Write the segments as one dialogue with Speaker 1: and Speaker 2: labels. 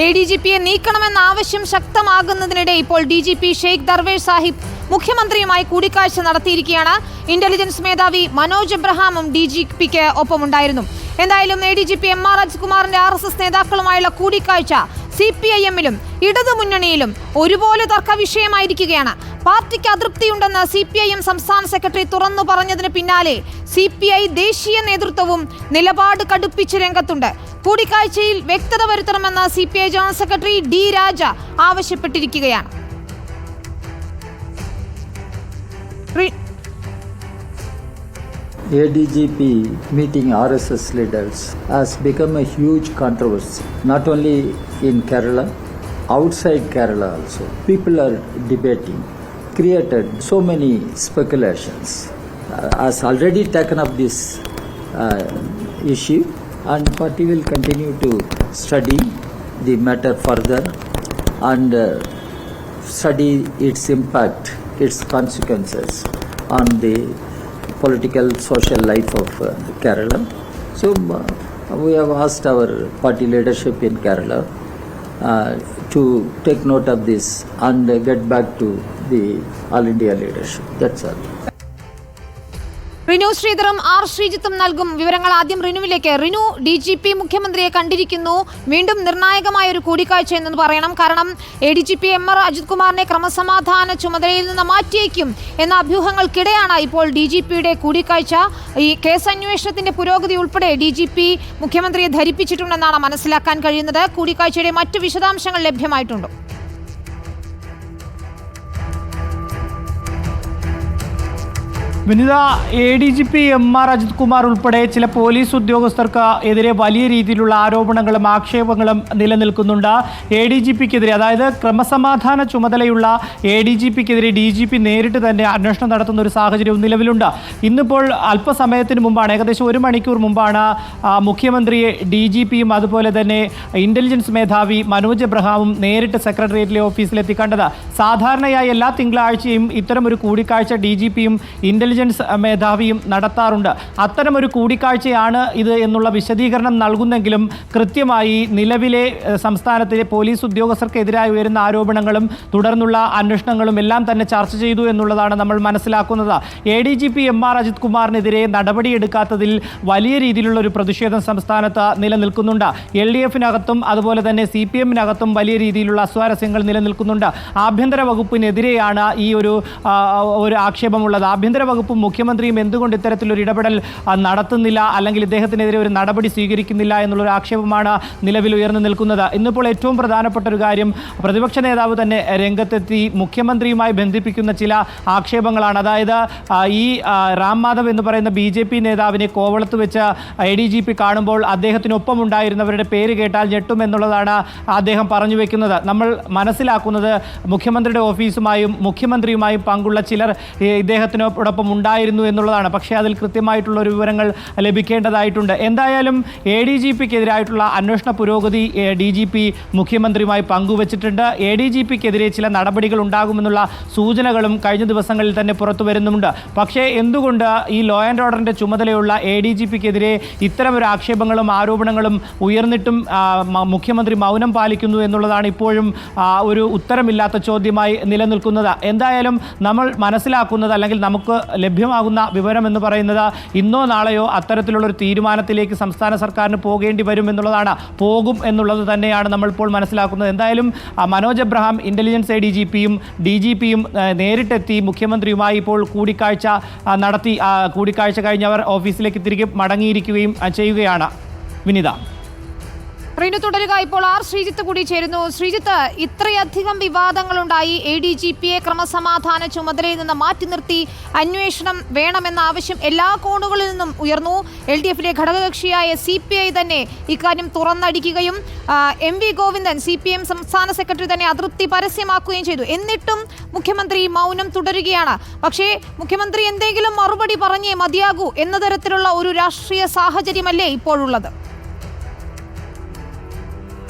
Speaker 1: ADGPയെ നീക്കണമെന്ന ആവശ്യം ശക്തമാകുന്നതിനിടെ ഇപ്പോൾ DGP ഷെയ്ഖ് ദർവേഷ് സാഹിബ് മുഖ്യമന്ത്രിയുമായി കൂടിക്കാഴ്ച നടത്തിയിരിക്കുകയാണ്. ഇന്റലിജൻസ് മേധാവി മനോജ് എബ്രഹാമും DGPക്ക് ഒപ്പമുണ്ടായിരുന്നു. എന്തായാലും ADGP MR അജിത്കുമാറിന്റെ RSS നേതാക്കളുമായുള്ള കൂടിക്കാഴ്ച CPIM-ലും ഇടതുമുന്നണിയിലും ഒരുപോലെ തർക്ക വിഷയമായിരിക്കുകയാണ്. പാർട്ടിക്ക് അതൃപ്തിയുണ്ടെന്ന് CPIM സംസ്ഥാന സെക്രട്ടറി തുറന്നു പറഞ്ഞതിന് പിന്നാലെ CPI ദേശീയ നേതൃത്വവും നിലപാട് കടുപ്പിച്ച് രംഗത്തുണ്ട്. കൂടിക്കാഴ്ചയിൽ വ്യക്തത വരുത്തണമെന്ന് CPI general secretary D Raja ആവശ്യപ്പെട്ടിരിക്കുകയാണ്.
Speaker 2: ADGP meeting RSS leaders has become a huge controversy, not only in Kerala, outside Kerala also. People are debating, created so many speculations. Has already taken up this issue, and party will continue to study the matter further and study its impact, its consequences on the political social life of Kerala. So we have asked our party leadership in Kerala to take note of this and get back to the All India leadership. That's all.
Speaker 1: Rinu ശ്രീധറും R ശ്രീജിത്തും നൽകും വിവരങ്ങൾ. ആദ്യം റിനുവിലേക്ക്. Rinu, DGP മുഖ്യമന്ത്രിയെ കണ്ടിരിക്കുന്നു. വീണ്ടും നിർണായകമായ ഒരു കൂടിക്കാഴ്ച എന്ന് പറയണം. കാരണം ADGP MR അജിത്കുമാറിനെ ക്രമസമാധാന ചുമതലയിൽ നിന്ന് മാറ്റിയേക്കും എന്ന അഭ്യൂഹങ്ങൾക്കിടെയാണ് ഇപ്പോൾ DGPയുടെ കൂടിക്കാഴ്ച. ഈ കേസ് അന്വേഷണത്തിന്റെ പുരോഗതി ഉൾപ്പെടെ DGP മുഖ്യമന്ത്രിയെ ധരിപ്പിച്ചിട്ടുണ്ടെന്നാണ് മനസ്സിലാക്കാൻ കഴിയുന്നത്. കൂടിക്കാഴ്ചയുടെ മറ്റു വിശദാംശങ്ങൾ ലഭ്യമായിട്ടുണ്ടോ?
Speaker 3: വിനിത, ADGP MR അജിത്കുമാർ ഉൾപ്പെടെ ചില പോലീസ് ഉദ്യോഗസ്ഥർക്ക് എതിരെ വലിയ രീതിയിലുള്ള ആരോപണങ്ങളും ആക്ഷേപങ്ങളും നിലനിൽക്കുന്നുണ്ട്. ADGPക്കെതിരെ, അതായത് ക്രമസമാധാന ചുമതലയുള്ള ADGPക്കെതിരെ DGP നേരിട്ട് തന്നെ അന്വേഷണം നടത്തുന്ന ഒരു സാഹചര്യവും നിലവിലുണ്ട്. ഇന്നിപ്പോൾ അല്പസമയത്തിന് മുമ്പാണ്, ഏകദേശം 1 മണിക്കൂർ മുമ്പാണ് മുഖ്യമന്ത്രിയെ DGPയും അതുപോലെ തന്നെ ഇന്റലിജൻസ് മേധാവി മനോജ് എബ്രഹാമും നേരിട്ട് സെക്രട്ടേറിയറ്റിലെ ഓഫീസിലെത്തി കണ്ടത്. സാധാരണയായി എല്ലാ തിങ്കളാഴ്ചയും ഇത്തരമൊരു കൂടിക്കാഴ്ച DGPയും ഇന്റലിജൻസ് മേധാവിയും നടത്താറുണ്ട്. അത്തരമൊരു കൂടിക്കാഴ്ചയാണ് ഇത് എന്നുള്ള വിശദീകരണം നൽകുന്നെങ്കിലും കൃത്യമായി നിലവിലെ സംസ്ഥാനത്തിലെ പോലീസ് ഉദ്യോഗസ്ഥർക്കെതിരായി ഉയരുന്ന ആരോപണങ്ങളും തുടർന്നുള്ള അന്വേഷണങ്ങളും എല്ലാം തന്നെ ചർച്ച ചെയ്തു എന്നുള്ളതാണ് നമ്മൾ മനസ്സിലാക്കുന്നത്. ADGP MR അജിത്കുമാറിനെതിരെ നടപടിയെടുക്കാത്തതിൽ വലിയ രീതിയിലുള്ള ഒരു പ്രതിഷേധം സംസ്ഥാനത്ത് നിലനിൽക്കുന്നുണ്ട്. LDF-നകത്തും അതുപോലെ തന്നെ CPM-നകത്തും വലിയ രീതിയിലുള്ള അസ്വാരസ്യങ്ങൾ നിലനിൽക്കുന്നുണ്ട്. ആഭ്യന്തര വകുപ്പിനെതിരെയാണ് ഈ ഒരു ആക്ഷേപമുള്ളത്. ആഭ്യന്തര വകുപ്പും മുഖ്യമന്ത്രിയും എന്തുകൊണ്ട് ഇത്തരത്തിലൊരു ഇടപെടൽ നടത്തുന്നില്ല, അല്ലെങ്കിൽ ഇദ്ദേഹത്തിനെതിരെ ഒരു നടപടി സ്വീകരിക്കുന്നില്ല എന്നുള്ളൊരു ആക്ഷേപമാണ് നിലവിൽ ഉയർന്നു നിൽക്കുന്നത്. ഇന്നിപ്പോൾ ഏറ്റവും പ്രധാനപ്പെട്ട ഒരു കാര്യം, പ്രതിപക്ഷ നേതാവ് തന്നെ രംഗത്തെത്തി മുഖ്യമന്ത്രിയുമായി ബന്ധിപ്പിക്കുന്ന ചില ആക്ഷേപങ്ങളാണ്. അതായത് ഈ റാം മാധവ് എന്ന് പറയുന്ന BJP നേതാവിനെ കോവളത്ത് വെച്ച് ADGP കാണുമ്പോൾ അദ്ദേഹത്തിനൊപ്പം ഉണ്ടായിരുന്നവരുടെ പേര് കേട്ടാൽ ഞെട്ടുമെന്നുള്ളതാണ് അദ്ദേഹം പറഞ്ഞു വെക്കുന്നത്. നമ്മൾ മനസ്സിലാക്കുന്നത് മുഖ്യമന്ത്രിയുടെ ഓഫീസുമായും മുഖ്യമന്ത്രിയുമായും പങ്കുള്ള ചിലർ ഇദ്ദേഹത്തിനോടൊപ്പം ഉണ്ടായിരുന്നു എന്നുള്ളതാണ്. പക്ഷേ അതിൽ കൃത്യമായിട്ടുള്ള ഒരു വിവരങ്ങൾ ലഭിക്കേണ്ടതായിട്ടുണ്ട്. എന്തായാലും ADGPക്കെതിരായിട്ടുള്ള അന്വേഷണ പുരോഗതി DGP മുഖ്യമന്ത്രിയുമായി പങ്കുവച്ചിട്ടുണ്ട്. ADGPക്കെതിരെ ചില നടപടികൾ ഉണ്ടാകുമെന്നുള്ള സൂചനകളും കഴിഞ്ഞ ദിവസങ്ങളിൽ തന്നെ പുറത്തു വരുന്നുണ്ട്. പക്ഷേ എന്തുകൊണ്ട് ഈ ലോ ആൻഡ് ഓർഡറിൻ്റെ ചുമതലയുള്ള ADGPക്കെതിരെ ഇത്തരമൊരു ആക്ഷേപങ്ങളും ആരോപണങ്ങളും ഉയർന്നിട്ടും മുഖ്യമന്ത്രി മൗനം പാലിക്കുന്നു എന്നുള്ളതാണ് ഇപ്പോഴും ഒരു ഉത്തരമില്ലാത്ത ചോദ്യമായി നിലനിൽക്കുന്നത്. എന്തായാലും നമ്മൾ മനസ്സിലാക്കുന്നത്, അല്ലെങ്കിൽ നമുക്ക് ലഭ്യമാകുന്ന വിവരം എന്ന് പറയുന്നത്, ഇന്നോ നാളെയോ അത്തരത്തിലുള്ളൊരു തീരുമാനത്തിലേക്ക് സംസ്ഥാന സർക്കാരിന് പോകേണ്ടി വരും എന്നുള്ളതാണ്. പോകും എന്നുള്ളത് തന്നെയാണ് നമ്മളിപ്പോൾ മനസ്സിലാക്കുന്നത്. എന്തായാലും മനോജ് എബ്രഹാം ഇന്റലിജൻസ് ADGPയും DGPയും നേരിട്ടെത്തി മുഖ്യമന്ത്രിയുമായി ഇപ്പോൾ കൂടിക്കാഴ്ച നടത്തി. കൂടിക്കാഴ്ച കഴിഞ്ഞവർ ഓഫീസിലേക്ക് തിരികെ മടങ്ങിയിരിക്കുകയും ചെയ്യുകയാണ്. വിനിത,
Speaker 1: റിനു തുടരുക. ഇപ്പോൾ R ശ്രീജിത്ത് കൂടി ചേരുന്നു. ശ്രീജിത്ത്, ഇത്രയധികം വിവാദങ്ങളുണ്ടായി. ADGPയെ ക്രമസമാധാന ചുമതലയിൽ നിന്ന് മാറ്റി നിർത്തി അന്വേഷണം വേണമെന്ന ആവശ്യം എല്ലാ കോണുകളിൽ നിന്നും ഉയർന്നു. LDF-ലെ ഘടകകക്ഷിയായ CPI തന്നെ ഇക്കാര്യം തുറന്നടിക്കുകയും MV ഗോവിന്ദൻ CPM സംസ്ഥാന സെക്രട്ടറി തന്നെ അതൃപ്തി പരസ്യമാക്കുകയും ചെയ്തു. എന്നിട്ടും മുഖ്യമന്ത്രി മൗനം തുടരുകയാണ്. പക്ഷേ മുഖ്യമന്ത്രി എന്തെങ്കിലും മറുപടി പറഞ്ഞേ മതിയാകൂ എന്ന തരത്തിലുള്ള ഒരു രാഷ്ട്രീയ സാഹചര്യമല്ലേ ഇപ്പോഴുള്ളത്?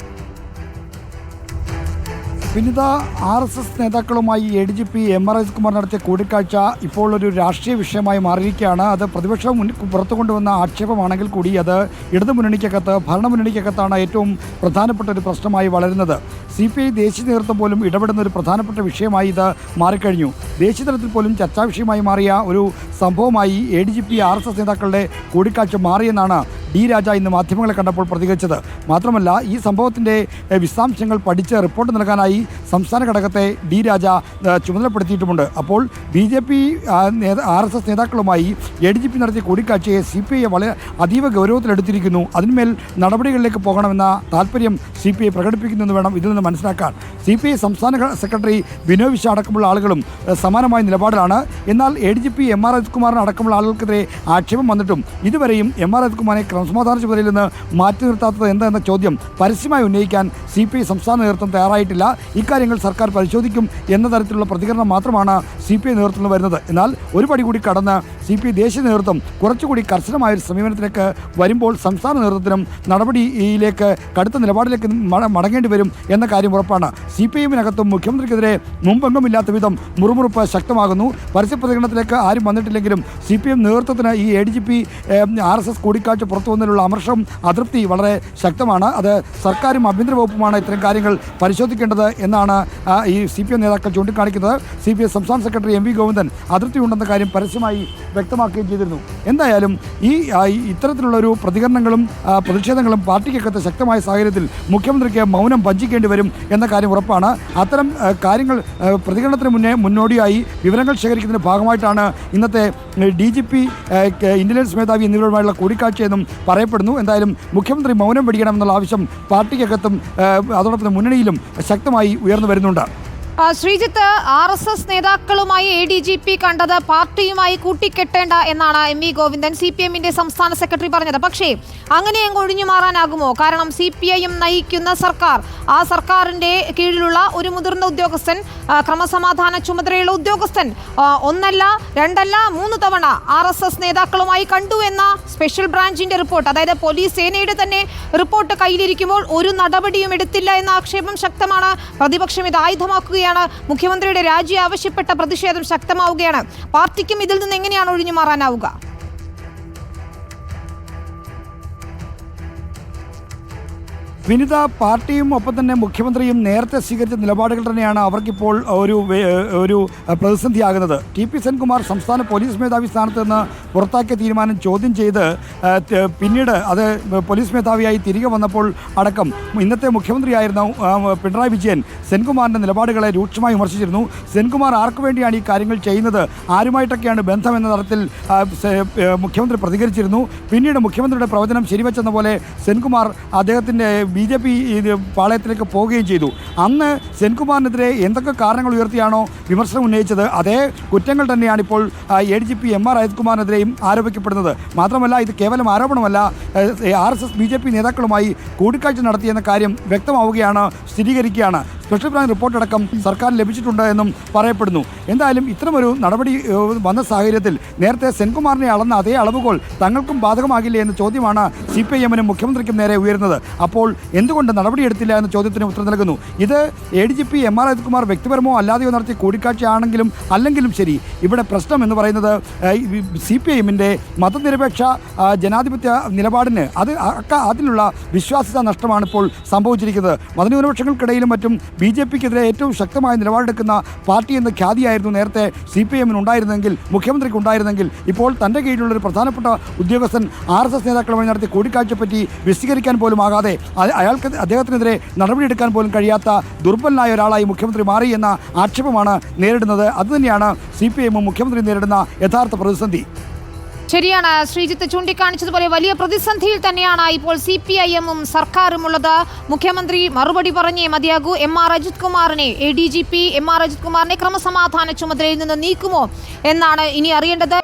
Speaker 4: വിനിത, RSS നേതാക്കളുമായി ADGP MR അജിത്കുമാർ നടത്തിയ കൂടിക്കാഴ്ച ഇപ്പോൾ ഒരു രാഷ്ട്രീയ വിഷയമായി മാറിയിരിക്കുകയാണ്. അത് പ്രതിപക്ഷം പുറത്തു കൊണ്ടുവന്ന ആക്ഷേപമാണെങ്കിൽ കൂടി അത് ഇടതുമുന്നണിക്കകത്ത്, ഭരണമുന്നണിക്കകത്താണ് ഏറ്റവും പ്രധാനപ്പെട്ട ഒരു പ്രശ്നമായി വളരുന്നത്. CPI ദേശീയ നേതൃത്വം പോലും ഇടപെടുന്ന ഒരു പ്രധാനപ്പെട്ട വിഷയമായി ഇത് മാറിക്കഴിഞ്ഞു. ദേശീയ തലത്തിൽ പോലും ചർച്ചാ വിഷയമായി മാറിയ ഒരു സംഭവമായി ADGP RSS നേതാക്കളുടെ കൂടിക്കാഴ്ച മാറിയെന്നാണ് D. രാജ ഇന്ന് മാധ്യമങ്ങളെ കണ്ടപ്പോൾ പ്രതികരിച്ചത്. മാത്രമല്ല, ഈ സംഭവത്തിൻ്റെ വിശദാംശങ്ങൾ പഠിച്ച് റിപ്പോർട്ട് നൽകാനായി സംസ്ഥാന ഘടകത്തെ D. രാജ ചുമതലപ്പെടുത്തിയിട്ടുമുണ്ട്. അപ്പോൾ BJP RSS നേതാക്കളുമായി ADGP നടത്തിയ കൂടിക്കാഴ്ചയെ CPI വളരെ അതീവ ഗൗരവത്തിലെടുത്തിരിക്കുന്നു. അതിന്മേൽ നടപടികളിലേക്ക് പോകണമെന്ന താല്പര്യം CPI പ്രകടിപ്പിക്കുന്നുവെന്ന് വേണം ഇതിൽ നിന്ന് മനസ്സിലാക്കാൻ. CPI സംസ്ഥാന സെക്രട്ടറി ബിനോയ് വിശ്വ അടക്കമുള്ള ആളുകളും സമാനമായ നിലപാടിലാണ്. എന്നാൽ ADGP MR അജിത്കുമാറിന് അടക്കമുള്ള ആളുകൾക്കെതിരെ ആക്ഷേപം വന്നിട്ടും ഇതുവരെയും MR അജിത്കുമാറിനെ ക്രമസമാധാന ചുമതലയിൽ നിന്ന് മാറ്റി നിർത്താത്തത് എന്താണെന്ന ചോദ്യം പരസ്യമായി ഉന്നയിക്കാൻ CPI സംസ്ഥാന നേതൃത്വം തയ്യാറായിട്ടില്ല. ഇക്കാര്യങ്ങൾ സർക്കാർ പരിശോധിക്കും എന്ന തരത്തിലുള്ള പ്രതികരണം മാത്രമാണ് CPI നേതൃത്വത്തിൽ വരുന്നത്. എന്നാൽ ഒരു പടി കൂടി കടന്ന് CPI ദേശീയ നേതൃത്വം കുറച്ചുകൂടി കർശനമായ ഒരു സമീപനത്തിലേക്ക് വരുമ്പോൾ സംസ്ഥാന നേതൃത്വത്തിനും നടപടിയിലേക്ക് കടുത്ത നിലപാടിലേക്ക് മടങ്ങേണ്ടി വരും എന്ന കാര്യം ഉറപ്പാണ്. CPIഎമ്മിനകത്തും മുഖ്യമന്ത്രിക്കെതിരെ മുമ്പെങ്ങുമില്ലാത്ത വിധം മുറുമുറുപ്പ് ശക്തമാകുന്നു. പരസ്യ പ്രതികരണത്തിലേക്ക് ആരും വന്നിട്ടില്ലെങ്കിലും CPM നേതൃത്വത്തിന് ഈ ADGP RSS കൂടിക്കാഴ്ച പുറത്തു വന്നതിലുള്ള അമർഷം, അതൃപ്തി വളരെ ശക്തമാണ്. അത് സർക്കാരും ആഭ്യന്തര വകുപ്പുമാണ് ഇത്തരം കാര്യങ്ങൾ പരിശോധിക്കേണ്ടത് എന്നാണ് ഈ CPM നേതാക്കൾ ചൂണ്ടിക്കാണിക്കുന്നത്. CPI സംസ്ഥാന സെക്രട്ടറി MV ഗോവിന്ദൻ അതൃപ്തിയുണ്ടെന്ന കാര്യം പരസ്യമായി വ്യക്തമാക്കുകയും ചെയ്തിരുന്നു. എന്തായാലും ഇത്തരത്തിലുള്ള ഒരു പ്രതികരണങ്ങളും പ്രതിഷേധങ്ങളും പാർട്ടിക്കകത്ത് ശക്തമായ സാഹചര്യത്തിൽ മുഖ്യമന്ത്രിക്ക് മൗനം ഭഞ്ജിക്കേണ്ടി വരും എന്ന കാര്യം ഉറപ്പാണ്. അത്തരം കാര്യങ്ങൾ പ്രതികരണത്തിന് മുന്നോടിയായി വിവരങ്ങൾ ശേഖരിക്കുന്നതിൻ്റെ ഭാഗമായിട്ടാണ് ഇന്നത്തെ DGP, ഇന്റലിജൻസ് മേധാവി എന്നിവരുമായുള്ള കൂടിക്കാഴ്ചയെന്നും പറയപ്പെടുന്നു. എന്തായാലും മുഖ്യമന്ത്രി മൗനം വെടിയണമെന്നുള്ള ആവശ്യം പാർട്ടിക്കകത്തും അതോടൊപ്പം മുന്നണിയിലും ശക്തമായി ഉയർന്നു വരുന്നുണ്ട്.
Speaker 1: ശ്രീജിത്ത്, RSS നേതാക്കളുമായി ADGP കണ്ടത് പാർട്ടിയുമായി കൂട്ടിക്കെട്ടേണ്ട എന്നാണ് MV ഗോവിന്ദൻ, CPMന്റെ സംസ്ഥാന സെക്രട്ടറി പറഞ്ഞത്. പക്ഷേ അങ്ങനെ അങ്ങ് ഒഴിഞ്ഞു മാറാനാകുമോ? കാരണം CPIM നയിക്കുന്ന സർക്കാർ, ആ സർക്കാരിന്റെ കീഴിലുള്ള ഒരു മുതിർന്ന ഉദ്യോഗസ്ഥൻ, ക്രമസമാധാന ചുമതലയുള്ള ഉദ്യോഗസ്ഥൻ ഒന്നല്ല രണ്ടല്ല 3 തവണ RSS നേതാക്കളുമായി കണ്ടു എന്ന സ്പെഷ്യൽ ബ്രാഞ്ചിന്റെ റിപ്പോർട്ട്, അതായത് പോലീസ് സേനയുടെ തന്നെ റിപ്പോർട്ട് കയ്യിലിരിക്കുമ്പോൾ ഒരു നടപടിയും എടുത്തില്ല എന്ന ആക്ഷേപം ശക്തമാണ്. പ്രതിപക്ഷം ഇത് ആയുധമാക്കുകയാണ്. മുഖ്യമന്ത്രിയുടെ രാജി ആവശ്യപ്പെട്ട പ്രതിഷേധം ശക്തമാവുകയാണ്. പാർട്ടിക്കും ഇതിൽ നിന്ന് എങ്ങനെയാണ് ഒഴിഞ്ഞു മാറാനാവുക?
Speaker 4: വിനിത, പാർട്ടിയും ഒപ്പം തന്നെ മുഖ്യമന്ത്രിയും നേരത്തെ സ്വീകരിച്ച നിലപാടുകൾ തന്നെയാണ് അവർക്കിപ്പോൾ ഒരു പ്രതിസന്ധിയാകുന്നത്. TP സെൻകുമാർ സംസ്ഥാന പോലീസ് മേധാവി സ്ഥാനത്ത് നിന്ന് പുറത്താക്കിയ തീരുമാനം ചോദ്യം ചെയ്ത് പിന്നീട് അത് പോലീസ് മേധാവിയായി തിരികെ വന്നപ്പോൾ അടക്കം ഇന്നത്തെ മുഖ്യമന്ത്രിയായിരുന്ന പിണറായി വിജയൻ സെൻകുമാറിൻ്റെ നിലപാടുകളെ രൂക്ഷമായി വിമർശിച്ചിരുന്നു. സെൻകുമാർ ആർക്കു വേണ്ടിയാണ് ഈ കാര്യങ്ങൾ ചെയ്യുന്നത്, ആരുമായിട്ടൊക്കെയാണ് ബന്ധം എന്ന തരത്തിൽ മുഖ്യമന്ത്രി പ്രതികരിച്ചിരുന്നു. പിന്നീട് മുഖ്യമന്ത്രിയുടെ പ്രവചനം ശരിവെച്ചെന്ന പോലെ സെൻകുമാർ അദ്ദേഹത്തിൻ്റെ BJP പാളയത്തിലേക്ക് പോവുകയും ചെയ്തു. അന്ന് സെൻകുമാറിനെതിരെ എന്തൊക്കെ കാരണങ്ങൾ ഉയർത്തിയാണോ വിമർശനം ഉന്നയിച്ചത്, അതേ കുറ്റങ്ങൾ തന്നെയാണ് ഇപ്പോൾ ADGP MR അജിത്കുമാറിനെതിരെയും ആരോപിക്കപ്പെടുന്നത്. മാത്രമല്ല, ഇത് കേവലം ആരോപണമല്ല, RSS BJP നേതാക്കളുമായി കൂടിക്കാഴ്ച നടത്തിയെന്ന കാര്യം വ്യക്തമാവുകയാണ്, സ്ഥിരീകരിക്കുകയാണ്. സ്പെഷ്യൽ ബ്രാഞ്ച് റിപ്പോർട്ടടക്കം സർക്കാരിന് ലഭിച്ചിട്ടുണ്ട് എന്നും പറയപ്പെടുന്നു. എന്തായാലും ഇത്തരമൊരു നടപടി വന്ന സാഹചര്യത്തിൽ നേരത്തെ സെൻകുമാറിനെ അളന്ന അതേ അളവുകോൽ തങ്ങൾക്കും ബാധകമാകില്ലേ എന്ന ചോദ്യമാണ് CPIഎമ്മിനും മുഖ്യമന്ത്രിക്കും നേരെ ഉയരുന്നത്. അപ്പോൾ എന്തുകൊണ്ട് നടപടിയെടുത്തില്ല എന്ന ചോദ്യത്തിന് ഉത്തരം നൽകുന്നു. ഇത് ADGP MR അജിത്കുമാർ വ്യക്തിപരമോ അല്ലാതെയോ നടത്തിയ കൂടിക്കാഴ്ചയാണെങ്കിലും അല്ലെങ്കിലും ശരി, ഇവിടെ പ്രശ്നം എന്ന് പറയുന്നത് CPIഎമ്മിൻ്റെ മതനിരപേക്ഷ ജനാധിപത്യ നിലപാടിന് അതിലുള്ള വിശ്വാസ്യത നഷ്ടമാണ് ഇപ്പോൾ സംഭവിച്ചിരിക്കുന്നത്. മതന്യൂനപക്ഷങ്ങൾക്കിടയിലും മറ്റും BJPക്കെതിരെ ഏറ്റവും ശക്തമായ നിലപാടെടുക്കുന്ന പാർട്ടി എന്ന ഖ്യാതിയായിരുന്നു നേരത്തെ CPIഎമ്മിന് ഉണ്ടായിരുന്നെങ്കിൽ, മുഖ്യമന്ത്രിക്ക് ഉണ്ടായിരുന്നെങ്കിൽ, ഇപ്പോൾ തൻ്റെ കീഴിലുള്ള ഒരു പ്രധാനപ്പെട്ട ഉദ്യോഗസ്ഥൻ RSS നേതാക്കളുമായി നടത്തിയ കൂടിക്കാഴ്ചയെപ്പറ്റി വിശദീകരിക്കാൻ പോലും ആകാതെ അദ്ദേഹത്തിനെതിരെ നടപടിയെടുക്കാൻ പോലും കഴിയാത്ത ദുർബലനായ ഒരാളായി മുഖ്യമന്ത്രി മാറി എന്ന ആക്ഷേപമാണ് നേരിടുന്നത്. അതുതന്നെയാണ് CPIഎമ്മും മുഖ്യമന്ത്രി നേരിടുന്ന യഥാർത്ഥ പ്രതിസന്ധി.
Speaker 1: ശരിയാണ് ശ്രീജിത്ത് ചൂണ്ടിക്കാണിച്ചതുപോലെ വലിയ പ്രതിസന്ധിയിൽ തന്നെയാണ് ഇപ്പോൾ CPIഎമ്മും സർക്കാരും ഉള്ളത്. മുഖ്യമന്ത്രി മറുപടി പറഞ്ഞേ മതിയാകൂ. MR അജിത്കുമാറിനെ ADGP MR അജിത്കുമാറിനെ ക്രമസമാധാന ചുമതലയിൽ നിന്ന് നീക്കുമോ എന്നാണ് ഇനി അറിയേണ്ടത്.